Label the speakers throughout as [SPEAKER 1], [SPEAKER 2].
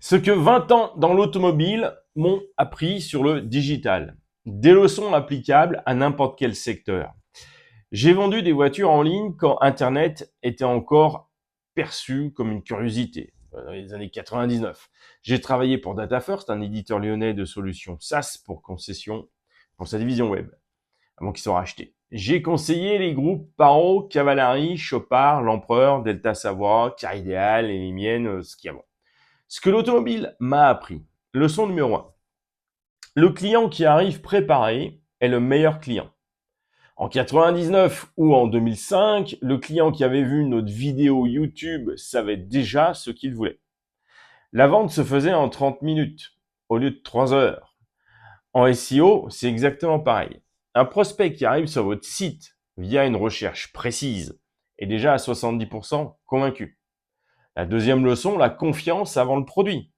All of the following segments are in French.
[SPEAKER 1] Ce que 20 ans dans l'automobile m'ont appris sur le digital. Des leçons applicables à n'importe quel secteur. J'ai vendu des voitures en ligne quand Internet était encore perçu comme une curiosité, dans les années 99. J'ai travaillé pour Data First, un éditeur lyonnais de solutions SaaS pour concession, pour sa division web, avant qu'ils soient rachetés. J'ai conseillé les groupes Paro, Cavallari, Chopard, L'Empereur, Delta Savoie, Car Idéal et les miennes, Skiavant. Ce que l'automobile m'a appris. Leçon numéro 1. Le client qui arrive préparé est le meilleur client. En 99 ou en 2005, le client qui avait vu notre vidéo YouTube savait déjà ce qu'il voulait. La vente se faisait en 30 minutes au lieu de 3 heures. En SEO, c'est exactement pareil. Un prospect qui arrive sur votre site via une recherche précise est déjà à 70% convaincu. La deuxième leçon, la confiance avant le produit.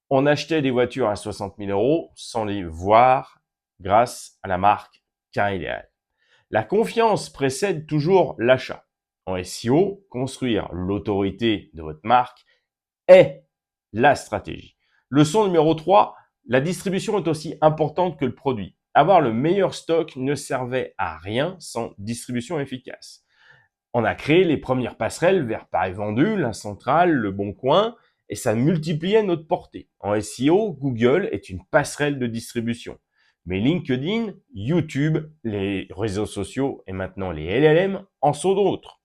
[SPEAKER 1] On achetait des voitures à 60 000 euros sans les voir grâce à la marque Car Idéal. La confiance précède toujours l'achat. En SEO, construire l'autorité de votre marque est la stratégie. Leçon numéro 3, la distribution est aussi importante que le produit. Avoir le meilleur stock ne servait à rien sans distribution efficace. On a créé les premières passerelles vers Paris Vendu, La Centrale, Le Bon Coin, et ça multipliait notre portée. En SEO, Google est une passerelle de distribution. Mais LinkedIn, YouTube, les réseaux sociaux et maintenant les LLM en sont d'autres.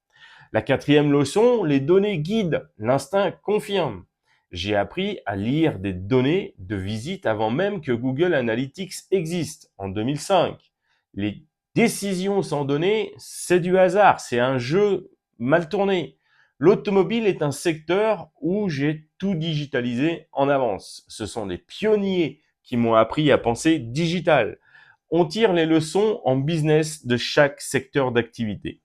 [SPEAKER 1] La quatrième leçon, les données guident, l'instinct confirme. J'ai appris à lire des données de visite avant même que Google Analytics existe, en 2005. Les décisions sans données, c'est du hasard, c'est un jeu mal tourné. L'automobile est un secteur où j'ai tout digitalisé en avance. Ce sont des pionniers qui m'ont appris à penser digital. On tire les leçons en business de chaque secteur d'activité.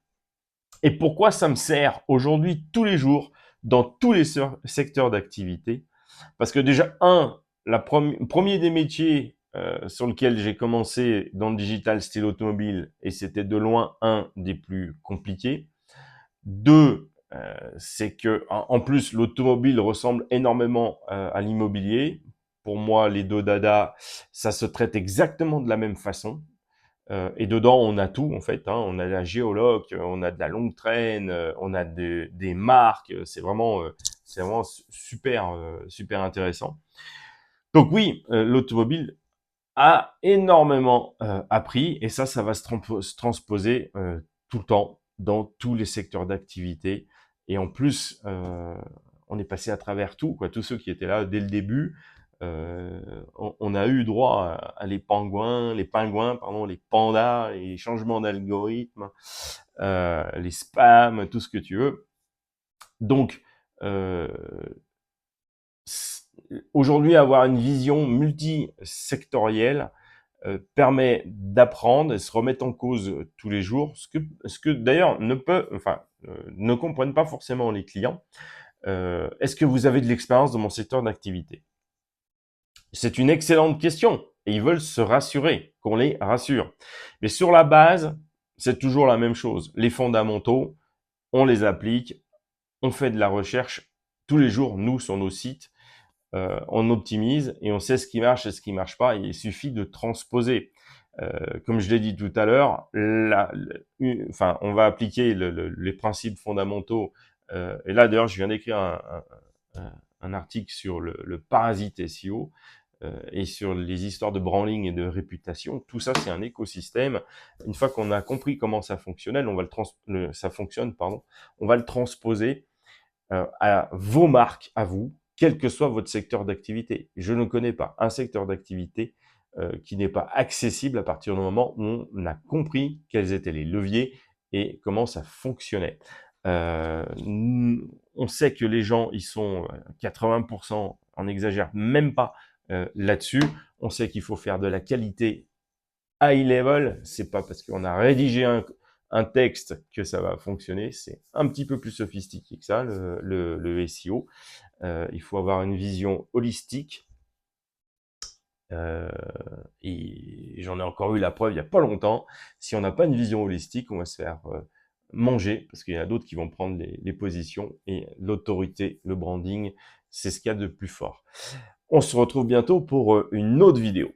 [SPEAKER 1] Et pourquoi ça me sert aujourd'hui tous les jours dans tous les secteurs d'activité? Parce que déjà, premier des métiers sur lequel j'ai commencé dans le digital, c'était l'automobile et c'était de loin un des plus compliqués. Deux, c'est que en plus l'automobile ressemble énormément à l'immobilier. Pour moi, les deux dada, ça se traite exactement de la même façon. Et dedans, on a tout en fait. Hein. On a la géologue, on a de la longue traîne, on a des marques. C'est vraiment super, super intéressant. Donc oui, l'automobile a énormément appris et ça va se transposer tout le temps dans tous les secteurs d'activité. Et en plus, on est passé à travers tout, quoi. Tous ceux qui étaient là dès le début, on a eu droit à les pingouins, pardon, les pandas, les changements d'algorithme, les spams, tout ce que tu veux. Donc, euh, aujourd'hui, avoir une vision multisectorielle permet d'apprendre et se remettre en cause tous les jours, ce que d'ailleurs ne comprennent pas forcément les clients. Est-ce que vous avez de l'expérience dans mon secteur d'activité? C'est une excellente question et ils veulent se rassurer, qu'on les rassure. Mais sur la base, c'est toujours la même chose. Les fondamentaux, on les applique, on fait de la recherche tous les jours, nous, sur nos sites. On optimise et on sait ce qui marche et ce qui marche pas. Il suffit de transposer. Comme je l'ai dit tout à l'heure, on va appliquer les principes fondamentaux. Et là, d'ailleurs, je viens d'écrire un article sur le parasite SEO et sur les histoires de branding et de réputation. Tout ça, c'est un écosystème. Une fois qu'on a compris comment ça fonctionnait, ça fonctionne, pardon, on va le transposer à vos marques, à vous, quel que soit votre secteur d'activité. Je ne connais pas un secteur d'activité qui n'est pas accessible à partir du moment où on a compris quels étaient les leviers et comment ça fonctionnait. On sait que les gens, ils sont 80%, on exagère même pas là-dessus. On sait qu'il faut faire de la qualité high level. C'est pas parce qu'on a rédigé un texte que ça va fonctionner. C'est un petit peu plus sophistiqué que ça, le SEO. Il faut avoir une vision holistique. Euh, et j'en ai encore eu la preuve il y a pas longtemps. Si on n'a pas une vision holistique, on va se faire manger parce qu'il y en a d'autres qui vont prendre les positions et l'autorité, le branding, C'est ce qu'il y a de plus fort. On se retrouve bientôt pour une autre vidéo.